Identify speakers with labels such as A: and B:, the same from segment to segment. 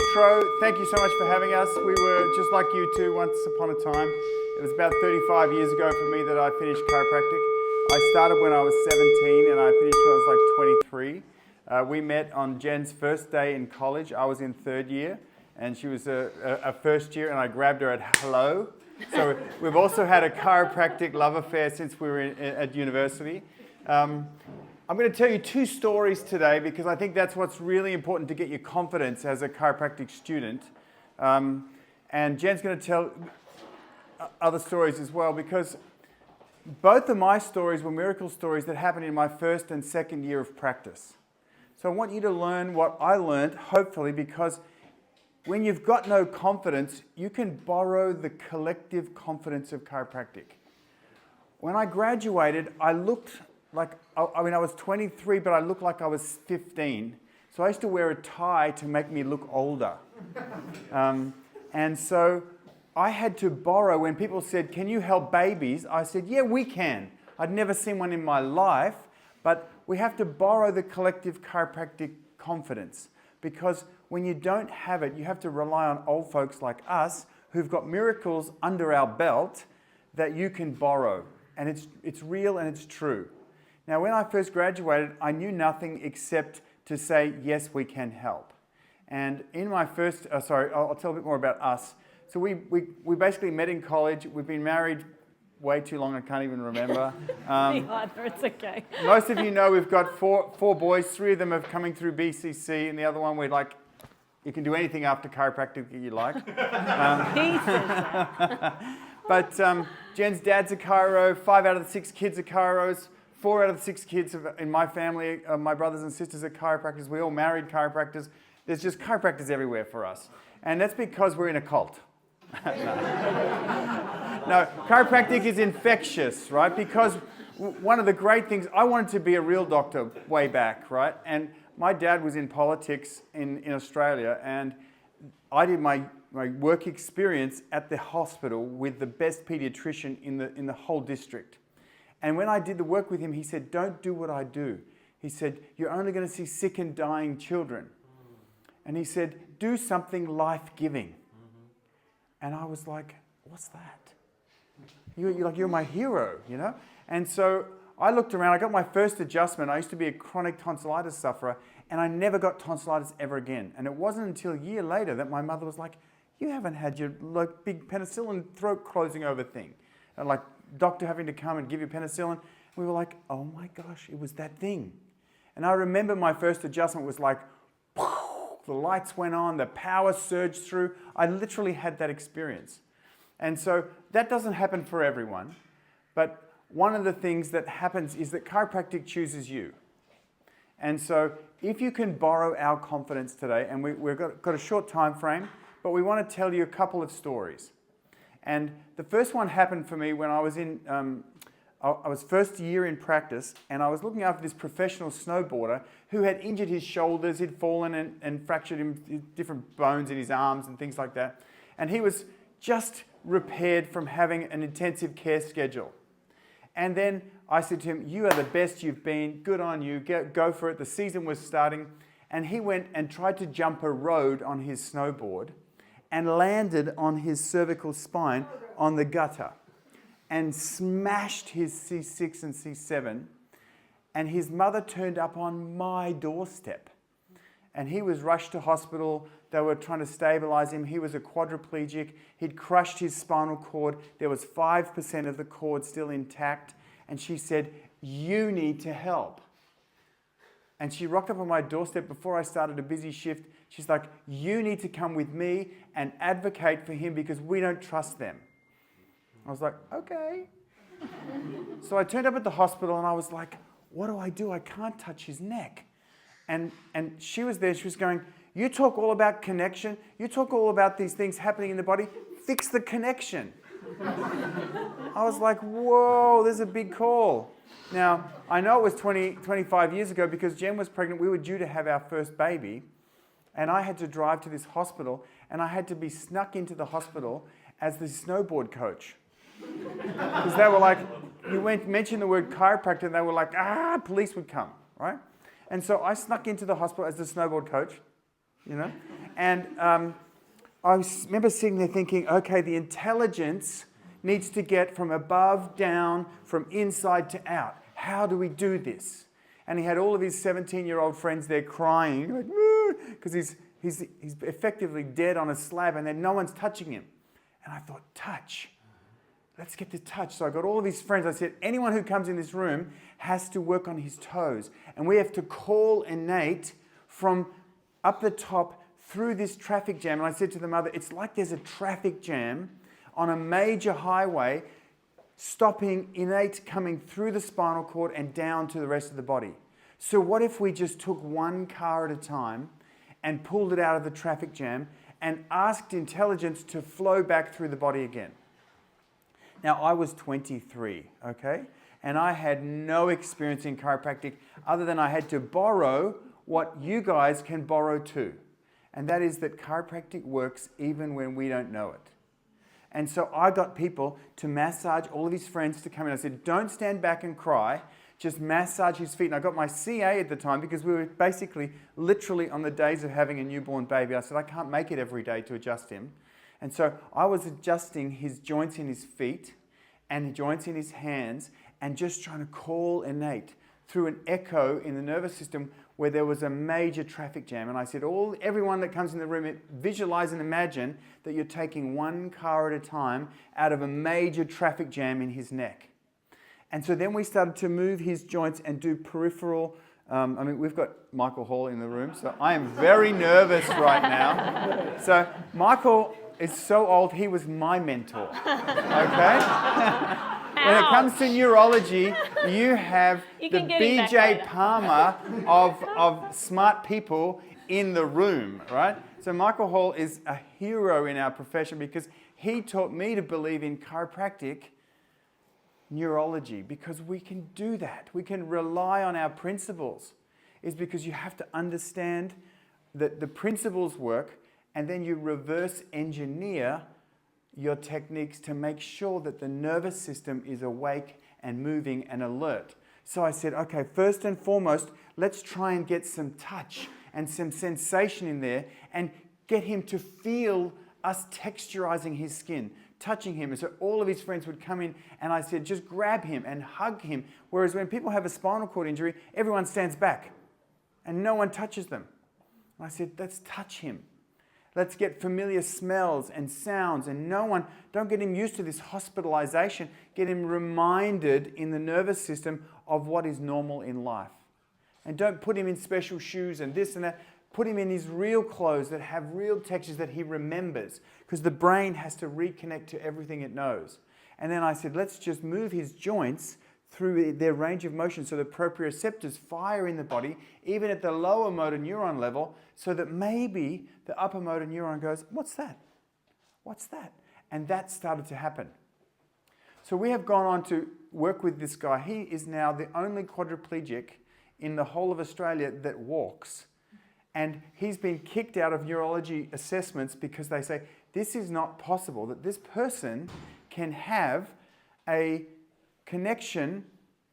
A: intro. Thank you so much for having us. We were just like you two once upon a time. It was about 35 years ago for me that I finished chiropractic. I started when I was 17 and I finished when I was like 23. We met on Jen's first day in college. I was in third year and she was a first year, and I grabbed her at hello. So we've also had a chiropractic love affair since we were at university. I'm going to tell you two stories today because I think that's what's really important to get your confidence as a chiropractic student. And Jen's going to tell other stories as well, because both of my stories were miracle stories that happened in my first and second year of practice. So I want you to learn what I learned, hopefully, because when you've got no confidence, you can borrow the collective confidence of chiropractic. When I graduated, I looked like, I was 23, but I looked like I was 15. So I used to wear a tie to make me look older. And so I had to borrow. When people said, "Can you help babies?" I said, "Yeah, we can." I'd never seen one in my life, but we have to borrow the collective chiropractic confidence, because when you don't have it, you have to rely on old folks like us who've got miracles under our belt that you can borrow. And it's real and it's true. Now, when I first graduated, I knew nothing except to say, yes, we can help. And in my first, I'll tell a bit more about us. So we basically met in college. We've been married way too long, I can't even remember.
B: It's okay.
A: Most of you know we've got four boys. 3 of them are coming through BCC, and the other one we're like, you can do anything after chiropractic that you like. But Jen's dad's a chiro. 5 out of the 6 kids are chiros. 4 out of the 6 kids in my family, my brothers and sisters are chiropractors. We all married chiropractors. There's just chiropractors everywhere for us. And that's because we're in a cult. No, chiropractic is infectious, right? Because one of the great things, I wanted to be a real doctor way back, right? And my dad was in politics in Australia, and I did my work experience at the hospital with the best pediatrician in the whole district. And when I did the work with him, he said, "Don't do what I do." He said, "You're only going to see sick and dying children." And he said, "Do something life-giving." And I was like, "What's that?" You're my hero, you know? And so I looked around, I got my first adjustment. I used to be a chronic tonsillitis sufferer, and I never got tonsillitis ever again. And it wasn't until a year later that my mother was like, "You haven't had your big penicillin throat closing over thing." And like, doctor having to come and give you penicillin. We were like, oh my gosh, it was that thing. And I remember my first adjustment was like, the lights went on, the power surged through. I literally had that experience. And so that doesn't happen for everyone. But one of the things that happens is that chiropractic chooses you. And so if you can borrow our confidence today, and we've got a short time frame, but we want to tell you a couple of stories. And the first one happened for me when I was I was first year in practice, and I was looking after this professional snowboarder who had injured his shoulders. He'd fallen and fractured different bones in his arms and things like that. And he was just repaired from having an intensive care schedule. And then I said to him, "You are the best you've been. Good on you. Go for it." The season was starting. And he went and tried to jump a road on his snowboard and landed on his cervical spine on the gutter and smashed his C6 and C7. And his mother turned up on my doorstep. And he was rushed to hospital. They were trying to stabilize him. He was a quadriplegic. He'd crushed his spinal cord. There was 5% of the cord still intact. And she said, "You need to help." And she rocked up on my doorstep before I started a busy shift. She's like, "You need to come with me and advocate for him because we don't trust them." I was like, okay. So I turned up at the hospital and I was like, what do? I can't touch his neck. And she was there, she was going, "You talk all about connection. You talk all about these things happening in the body. Fix the connection." I was like, whoa, there's a big call. Now, I know it was 25 years ago because Jen was pregnant. We were due to have our first baby. And I had to drive to this hospital, and I had to be snuck into the hospital as the snowboard coach. Because they were like, you mentioned the word chiropractor, and they were like, police would come, right? And so I snuck into the hospital as the snowboard coach. you know? And remember sitting there thinking, okay, the intelligence needs to get from above down, from inside to out. How do we do this? And he had all of his 17-year-old friends there crying, like, because he's effectively dead on a slab and then no one's touching him. And I thought, touch. Let's get to touch. So I got all of his friends. I said, anyone who comes in this room has to work on his toes. And we have to call innate from up the top through this traffic jam. And I said to the mother, it's like there's a traffic jam on a major highway, stopping innate coming through the spinal cord and down to the rest of the body. So what if we just took one car at a time and pulled it out of the traffic jam and asked intelligence to flow back through the body again? Now, I was 23, okay? And I had no experience in chiropractic other than I had to borrow what you guys can borrow too. And that is that chiropractic works even when we don't know it. And so I got people to massage all of his friends to come in. I said, don't stand back and cry, just massage his feet. And I got my CA at the time because we were basically literally on the days of having a newborn baby. I said, I can't make it every day to adjust him. And so I was adjusting his joints in his feet and joints in his hands and just trying to call innate through an echo in the nervous system where there was a major traffic jam. And I said, everyone that comes in the room, visualize and imagine that you're taking one car at a time out of a major traffic jam in his neck. And so then we started to move his joints and do peripheral. We've got Michael Hall in the room, so I am very nervous right now. So Michael is so old, he was my mentor, okay? When it comes to neurology, you have the BJ Palmer of smart people in the room, right? So Michael Hall is a hero in our profession because he taught me to believe in chiropractic neurology because we can do that. We can rely on our principles. It's because you have to understand that the principles work and then you reverse engineer your techniques to make sure that the nervous system is awake and moving and alert. So I said, okay, first and foremost, let's try and get some touch and some sensation in there and get him to feel us texturizing his skin, touching him. And so all of his friends would come in and I said, just grab him and hug him. Whereas when people have a spinal cord injury, everyone stands back and no one touches them. And I said, let's touch him. Let's get familiar smells and sounds and don't get him used to this hospitalization. Get him reminded in the nervous system of what is normal in life. And don't put him in special shoes and this and that. Put him in his real clothes that have real textures that he remembers because the brain has to reconnect to everything it knows. And then I said, let's just move his joints through their range of motion so the proprioceptors fire in the body, even at the lower motor neuron level, so that maybe the upper motor neuron goes, what's that? What's that? And that started to happen. So we have gone on to work with this guy. He is now the only quadriplegic in the whole of Australia that walks. And he's been kicked out of neurology assessments because they say, this is not possible, that this person can have a connection,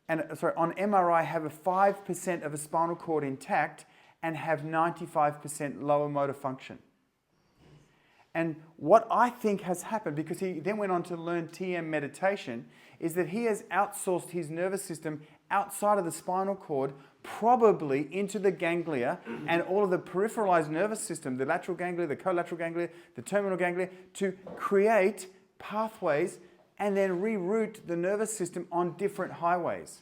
A: on MRI have a 5% of a spinal cord intact and have 95% lower motor function. And what I think has happened, because he then went on to learn TM meditation, is that he has outsourced his nervous system outside of the spinal cord, probably into the ganglia and all of the peripheralized nervous system, the lateral ganglia, the collateral ganglia, the terminal ganglia, to create pathways and then reroute the nervous system on different highways.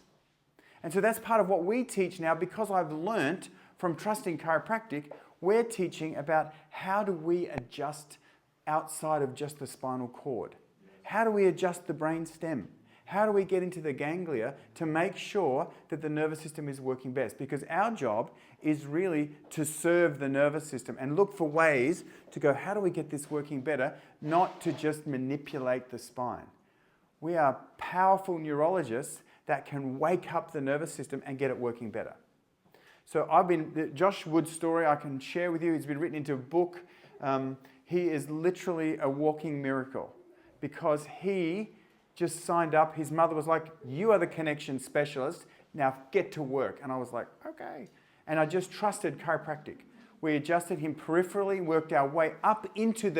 A: And so that's part of what we teach now, because I've learnt from trusting chiropractic, we're teaching about how do we adjust outside of just the spinal cord? How do we adjust the brain stem? How do we get into the ganglia to make sure that the nervous system is working best? Because our job is really to serve the nervous system and look for ways to go, how do we get this working better, not to just manipulate the spine. We are powerful neurologists that can wake up the nervous system and get it working better. So Josh Wood's story I can share with you. He's been written into a book. He is literally a walking miracle because he just signed up. His mother was like, you are the connection specialist. Now get to work. And I was like, okay. And I just trusted chiropractic. We adjusted him peripherally, worked our way up into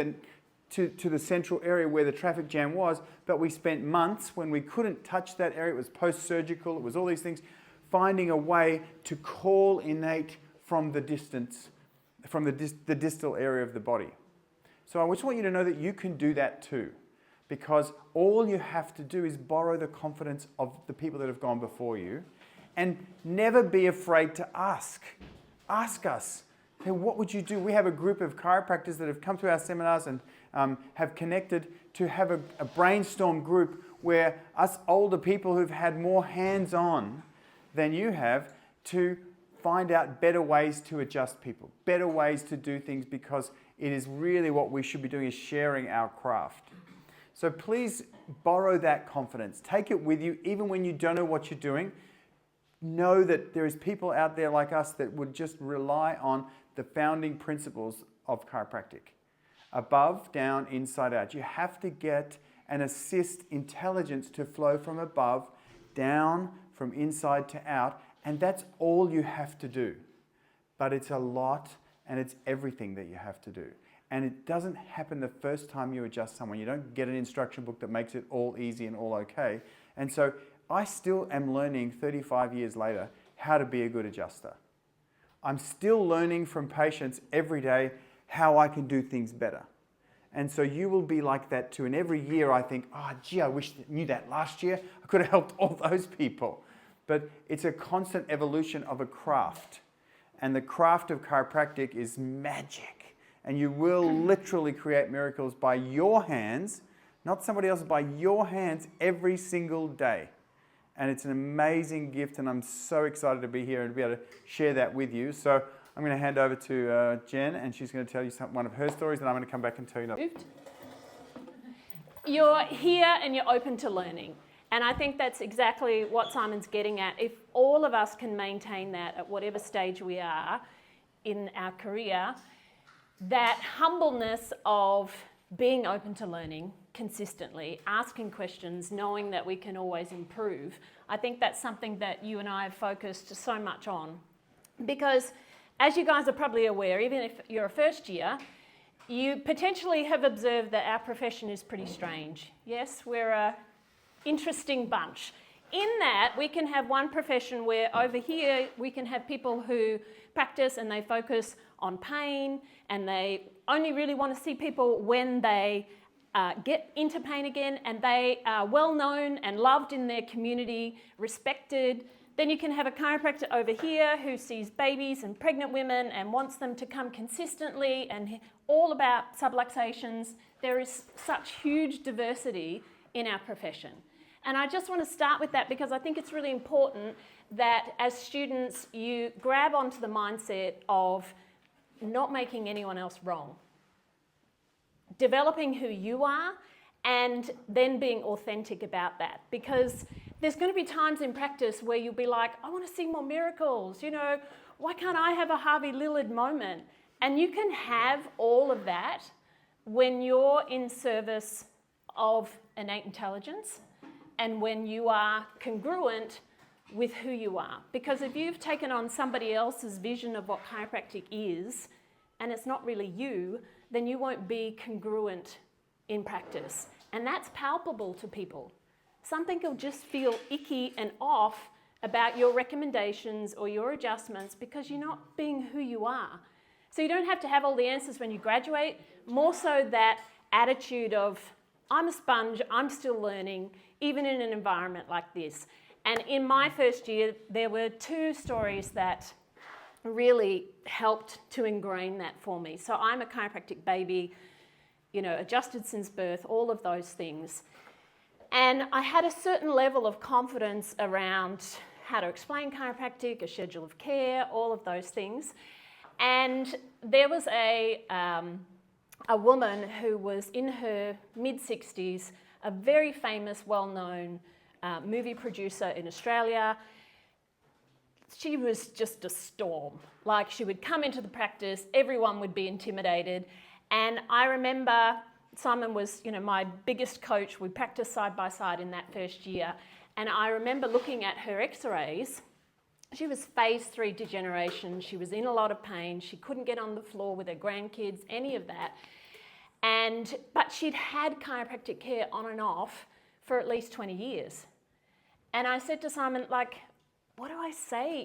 A: to the central area where the traffic jam was, but we spent months when we couldn't touch that area. It was post-surgical, it was all these things, finding a way to call innate from the distance, from the distal area of the body. So I just want you to know that you can do that too, because all you have to do is borrow the confidence of the people that have gone before you, and never be afraid to ask. Ask us. Hey, what would you do? We have a group of chiropractors that have come to our seminars and have connected to have a brainstorm group where us older people who've had more hands-on than you have to find out better ways to adjust people, better ways to do things, because it is really what we should be doing, is sharing our craft. So please borrow that confidence. Take it with you, even when you don't know what you're doing. Know that there is people out there like us that would just rely on the founding principles of chiropractic. Above, down, inside out. You have to get and assist intelligence to flow from above, down, from inside to out, and that's all you have to do. But it's a lot, and it's everything that you have to do. And it doesn't happen the first time you adjust someone. You don't get an instruction book that makes it all easy and all okay. And so I still am learning 35 years later how to be a good adjuster. I'm still learning from patients every day how I can do things better. And so you will be like that too. And every year I think, oh, gee, I wish I knew that last year. I could have helped all those people. But it's a constant evolution of a craft. And the craft of chiropractic is magic. And you will literally create miracles by your hands, not somebody else, by your hands every single day. And it's an amazing gift, and I'm so excited to be here and to be able to share that with you. So I'm going to hand over to Jen, and she's going to tell you one of her stories, and I'm going to come back and tell you another.
B: You're here and you're open to learning. And I think that's exactly what Simon's getting at. If all of us can maintain that at whatever stage we are in our career, that humbleness of being open to learning consistently, asking questions, knowing that we can always improve, I think that's something that you and I have focused so much on. Because as you guys are probably aware, even if you're a first year, you potentially have observed that our profession is pretty strange. Yes, we're a interesting bunch. In that, we can have one profession where over here we can have people who practice and they focus on pain, and they only really want to see people when they get into pain again, and they are well known and loved in their community, respected. Then you can have a chiropractor over here who sees babies and pregnant women and wants them to come consistently, and all about subluxations. There is such huge diversity in our profession. And I just want to start with that because I think it's really important that as students you grab onto the mindset of not making anyone else wrong. Developing who you are and then being authentic about that, because there's going to be times in practice where you'll be like, I want to see more miracles, why can't I have a Harvey Lillard moment? And you can have all of that when you're in service of innate intelligence and when you are congruent with who you are. Because if you've taken on somebody else's vision of what chiropractic is and it's not really you, then you won't be congruent in practice. And that's palpable to people. Something will just feel icky and off about your recommendations or your adjustments because you're not being who you are. So you don't have to have all the answers when you graduate, more so that attitude of, I'm a sponge, I'm still learning, even in an environment like this. And in my first year, there were two stories that really helped to ingrain that for me. So I'm a chiropractic baby, adjusted since birth, all of those things. And I had a certain level of confidence around how to explain chiropractic, a schedule of care, all of those things. And there was a woman who was in her mid-60s, a very famous, well-known movie producer in Australia. She was just a storm. Like, she would come into the practice, everyone would be intimidated. And I remember Simon was, my biggest coach. We practiced side by side in that first year. And I remember looking at her x-rays. She was phase 3 degeneration. She was in a lot of pain. She couldn't get on the floor with her grandkids, any of that. But she'd had chiropractic care on and off for at least 20 years. And I said to Simon, like, what do I say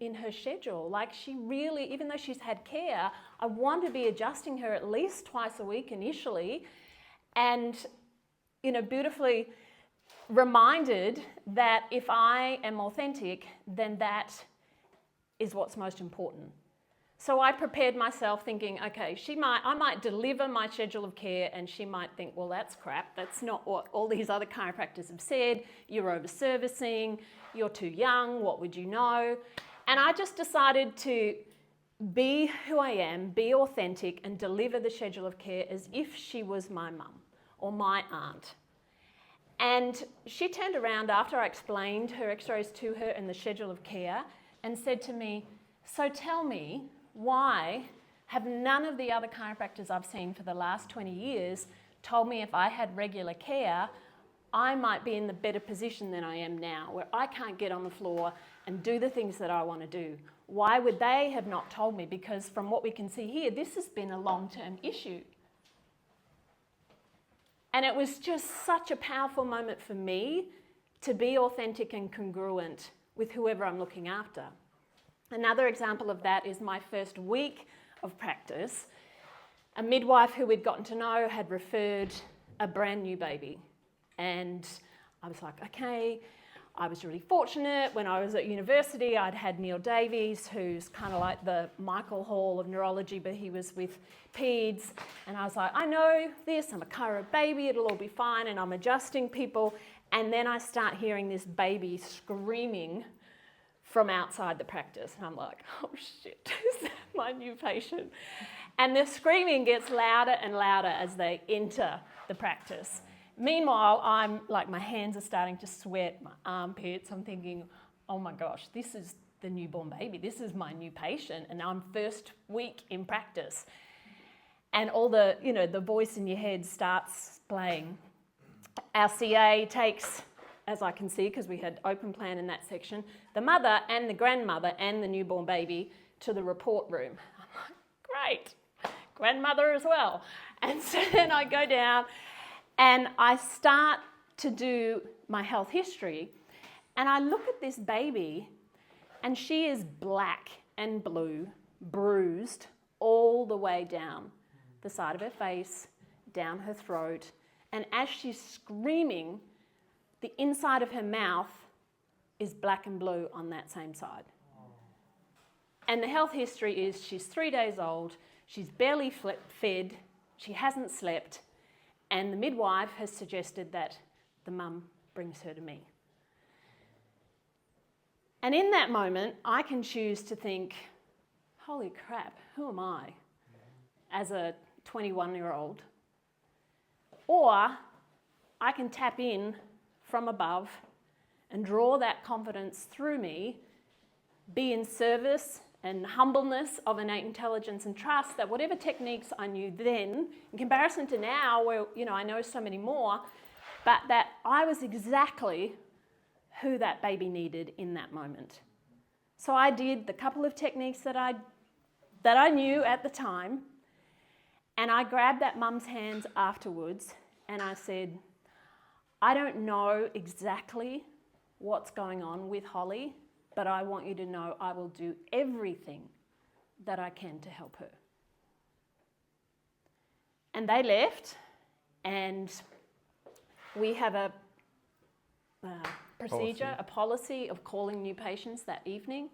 B: in her schedule? Like, she really, even though she's had care, I want to be adjusting her at least twice a week initially. And, beautifully reminded that if I am authentic, then that is what's most important. So I prepared myself thinking, okay, I might deliver my schedule of care and she might think, well, that's crap. That's not what all these other chiropractors have said. You're over-servicing. You're too young. What would you know? And I just decided to be who I am, be authentic, and deliver the schedule of care as if she was my mum or my aunt. And she turned around after I explained her x-rays to her and the schedule of care and said to me, so tell me, why have none of the other chiropractors I've seen for the last 20 years told me if I had regular care, I might be in the better position than I am now, where I can't get on the floor and do the things that I want to do? Why would they have not told me? Because from what we can see here, this has been a long-term issue. And it was just such a powerful moment for me to be authentic and congruent with whoever I'm looking after. Another example of that is my first week of practice. A midwife who we'd gotten to know had referred a brand new baby. And I was like, okay. I was really fortunate. When I was at university, I'd had Neil Davies, who's kind of like the Michael Hall of neurology, but he was with peds. And I was like, I know this, I'm a chiro baby, it'll all be fine. And I'm adjusting people. And then I start hearing this baby screaming from outside the practice. And I'm like, oh shit, is that my new patient? And the screaming gets louder and louder as they enter the practice. Meanwhile, I'm like, my hands are starting to sweat, my armpits. I'm thinking, oh my gosh, this is the newborn baby. This is my new patient. And I'm first week in practice. And all the, the voice in your head starts playing. Our CA takes, as I can see, because we had open plan in that section, the mother and the grandmother and the newborn baby to the report room. I'm like, great, grandmother as well. And so then I go down and I start to do my health history, and I look at this baby, and she is black and blue, bruised all the way down the side of her face, down her throat, and as she's screaming, the inside of her mouth is black and blue on that same side. And the health history is she's 3 days old, she's barely fed, she hasn't slept, and the midwife has suggested that the mum brings her to me. And in that moment, I can choose to think, holy crap, who am I as a 21-year-old? Or I can tap in from above and draw that confidence through me, be in service and humbleness of innate intelligence and trust that whatever techniques I knew then, in comparison to now where I know so many more, but that I was exactly who that baby needed in that moment. So I did the couple of techniques that I knew at the time, and I grabbed that mum's hands afterwards and I said, I don't know exactly what's going on with Holly, but I want you to know I will do everything that I can to help her. And they left, and we have a procedure, a policy of calling new patients that evening.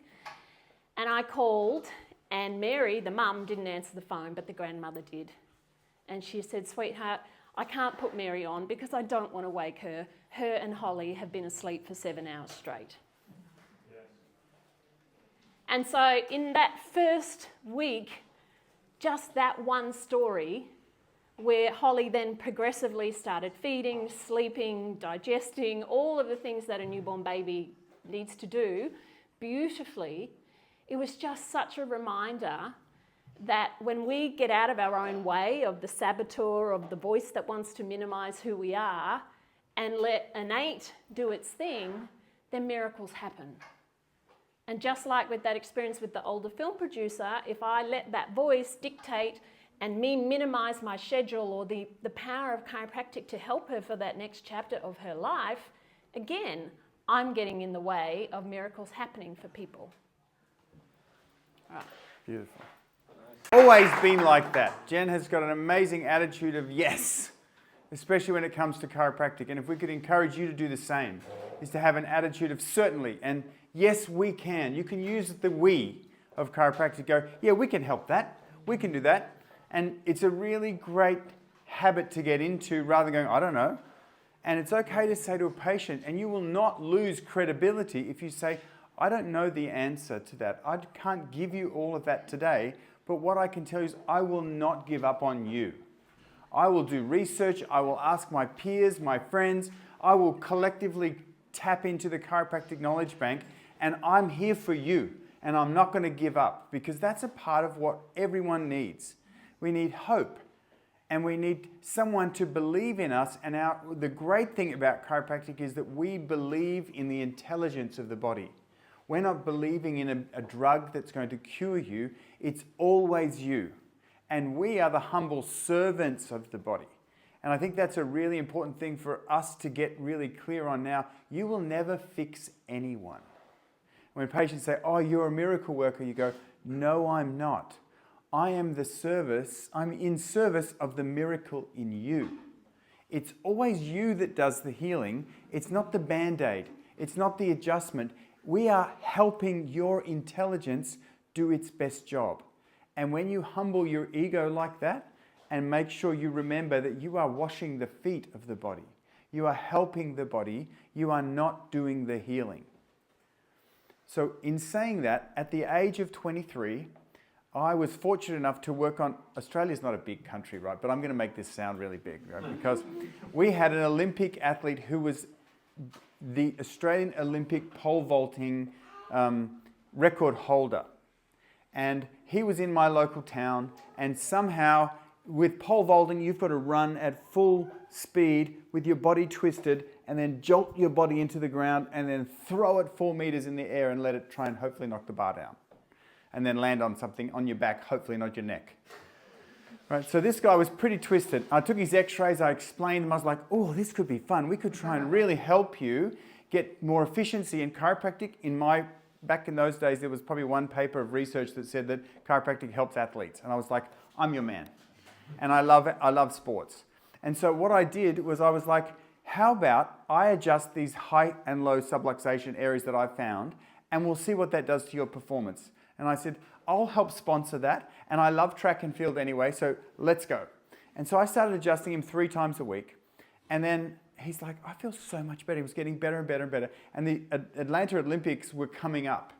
B: And I called, and Mary, the mum, didn't answer the phone, but the grandmother did. And she said, sweetheart, I can't put Mary on because I don't want to wake her. Her and Holly have been asleep for 7 hours straight. And so in that first week, just that one story where Holly then progressively started feeding, sleeping, digesting, all of the things that a newborn baby needs to do beautifully, it was just such a reminder that when we get out of our own way of the saboteur, of the voice that wants to minimize who we are, and let innate do its thing, then miracles happen. And just like with that experience with the older film producer, if I let that voice dictate and me minimize my schedule or the power of chiropractic to help her for that next chapter of her life, again, I'm getting in the way of miracles happening for people.
A: Beautiful. Always been like that. Jen has got an amazing attitude of yes, especially when it comes to chiropractic. And if we could encourage you to do the same, is to have an attitude of certainly and yes, we can. You can use the we of chiropractic. Go, yeah, we can help that. We can do that. And it's a really great habit to get into rather than going, I don't know. And it's okay to say to a patient, and you will not lose credibility if you say, I don't know the answer to that. I can't give you all of that today, but what I can tell you is I will not give up on you. I will do research. I will ask my peers, my friends. I will collectively tap into the chiropractic knowledge bank, and I'm here for you, and I'm not going to give up, because that's a part of what everyone needs. We need hope, and we need someone to believe in us. And the great thing about chiropractic is that we believe in the intelligence of the body. We're not believing in a drug that's going to cure you. It's always you. And we are the humble servants of the body. And I think that's a really important thing for us to get really clear on now. You will never fix anyone. When patients say, oh, you're a miracle worker, you go, no, I'm not. I am I'm in service of the miracle in you. It's always you that does the healing. It's not the Band-Aid. It's not the adjustment. We are helping your intelligence do its best job. And when you humble your ego like that and make sure you remember that you are washing the feet of the body, you are helping the body, you are not doing the healing. So in saying that, at the age of 23, I was fortunate enough to work on, Australia's not a big country, right? But I'm going to make this sound really big, right? Because we had an Olympic athlete who was the Australian Olympic pole vaulting record holder. And he was in my local town, and somehow with pole vaulting, you've got to run at full speed with your body twisted and then jolt your body into the ground and then throw it 4 meters in the air and let it try and hopefully knock the bar down. And then land on something on your back, hopefully not your neck. Right, so this guy was pretty twisted. I took his x-rays, I explained them, I was like, oh, this could be fun. We could try and really help you get more efficiency in chiropractic. Back in those days, there was probably one paper of research that said that chiropractic helps athletes. And I was like, I'm your man. And I love sports. And so what I did was I was like, how about I adjust these high and low subluxation areas that I found, and we'll see what that does to your performance. And I said, I'll help sponsor that. And I love track and field anyway, so let's go. And so I started adjusting him 3 times a week. And then he's like, I feel so much better. He was getting better and better and better. And the Atlanta Olympics were coming up.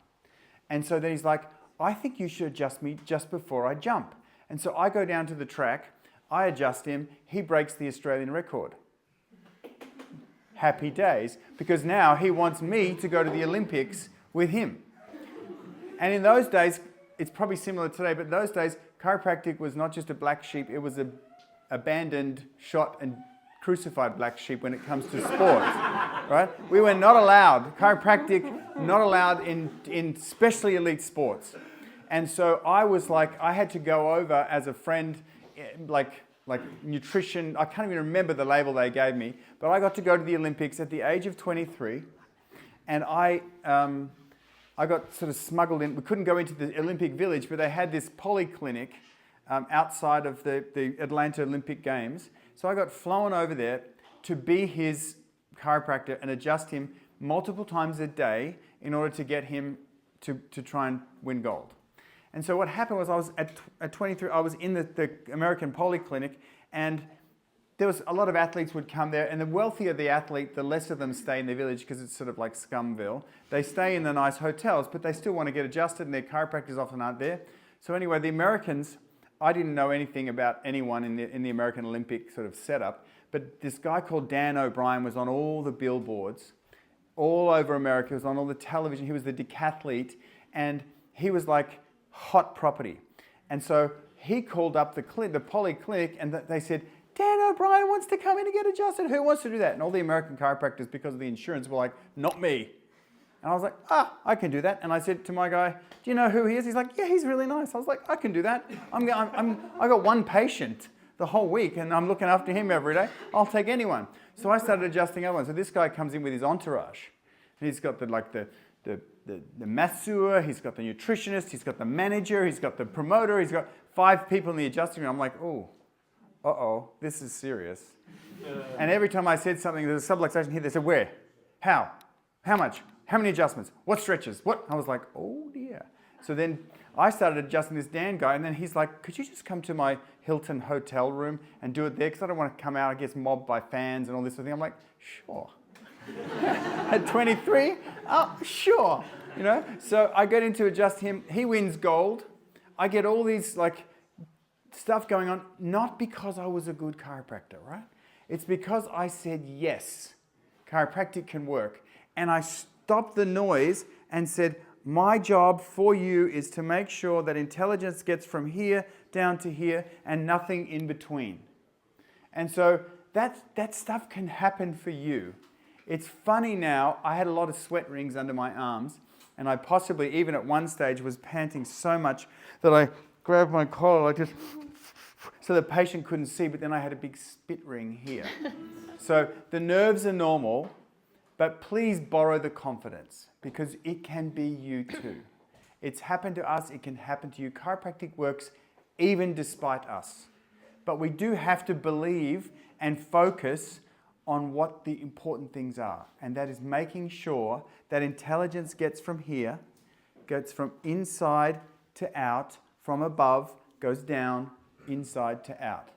A: And so then he's like, I think you should adjust me just before I jump. And so I go down to the track, I adjust him, he breaks the Australian record. Happy days, because now he wants me to go to the Olympics with him. And in those days, it's probably similar today, but in those days, chiropractic was not just a black sheep, it was a abandoned, shot and crucified black sheep when it comes to sports, right? We were not allowed, chiropractic, not allowed in especially elite sports. And so I was like, I had to go over as a friend, like nutrition, I can't even remember the label they gave me, but I got to go to the Olympics at the age of 23, and I got sort of smuggled in. We couldn't go into the Olympic Village, but they had this polyclinic outside of the Atlanta Olympic Games. So I got flown over there to be his chiropractor and adjust him multiple times a day in order to get him to try and win gold. And so what happened was I was at 23, I was in the American Polyclinic, and there was a lot of athletes would come there, and the wealthier the athlete, the less of them stay in the village because it's sort of like Scumville. They stay in the nice hotels, but they still want to get adjusted, and their chiropractors often aren't there. So anyway, the Americans, I didn't know anything about anyone in the American Olympic sort of setup, but this guy called Dan O'Brien was on all the billboards all over America. He was on all the television. He was the decathlete, and he was like hot property. And so he called up the polyclinic, and they said, Dan O'Brien wants to come in and get adjusted. Who wants to do that? And all the American chiropractors, because of the insurance, were like, not me. And I was like, I can do that. And I said to my guy, do you know who he is? He's like, yeah, he's really nice. I was like, I can do that. I got one patient the whole week and I'm looking after him every day. I'll take anyone. So I started adjusting other ones. So this guy comes in with his entourage. And he's got the masseur, he's got the nutritionist, he's got the manager, he's got the promoter, he's got 5 people in the adjusting room. I'm like, this is serious. And every time I said something, there's a subluxation here, they said, where? How? How much? How many adjustments? What stretches? What? I was like, oh dear. So then I started adjusting this Dan guy, and then he's like, could you just come to my Hilton hotel room and do it there? Because I don't want to come out, I get mobbed by fans and all this sort of thing. I'm like, sure. At 23, sure. You know, so I get in to adjust him. He wins gold. I get all these stuff going on, not because I was a good chiropractor, right? It's because I said yes, chiropractic can work. And I stopped the noise and said, my job for you is to make sure that intelligence gets from here down to here and nothing in between. And so that stuff can happen for you. It's funny now, I had a lot of sweat rings under my arms, and I possibly, even at one stage, was panting so much that I grabbed my collar like this, so the patient couldn't see, but then I had a big spit ring here. So the nerves are normal, but please borrow the confidence, because it can be you too. It's happened to us, it can happen to you. Chiropractic works even despite us. But we do have to believe and focus on what the important things are. And that is making sure that intelligence gets from here, gets from inside to out, from above, goes down, inside to out.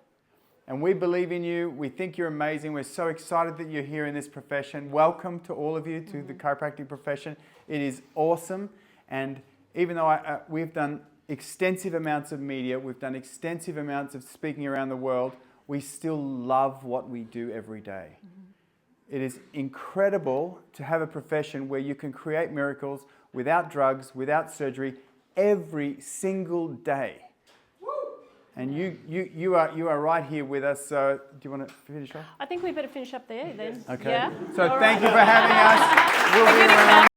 A: And we believe in you. We think you're amazing. We're so excited that you're here in this profession. Welcome to all of you to the chiropractic profession. It is awesome. And even though we've done extensive amounts of media, we've done extensive amounts of speaking around the world, we still love what we do every day. It is incredible to have a profession where you can create miracles without drugs, without surgery, every single day. And you are right here with us. So do you want to finish off?
B: I think we better finish up there then.
A: Okay.
B: Yeah?
A: So thank you for having us. We'll be around.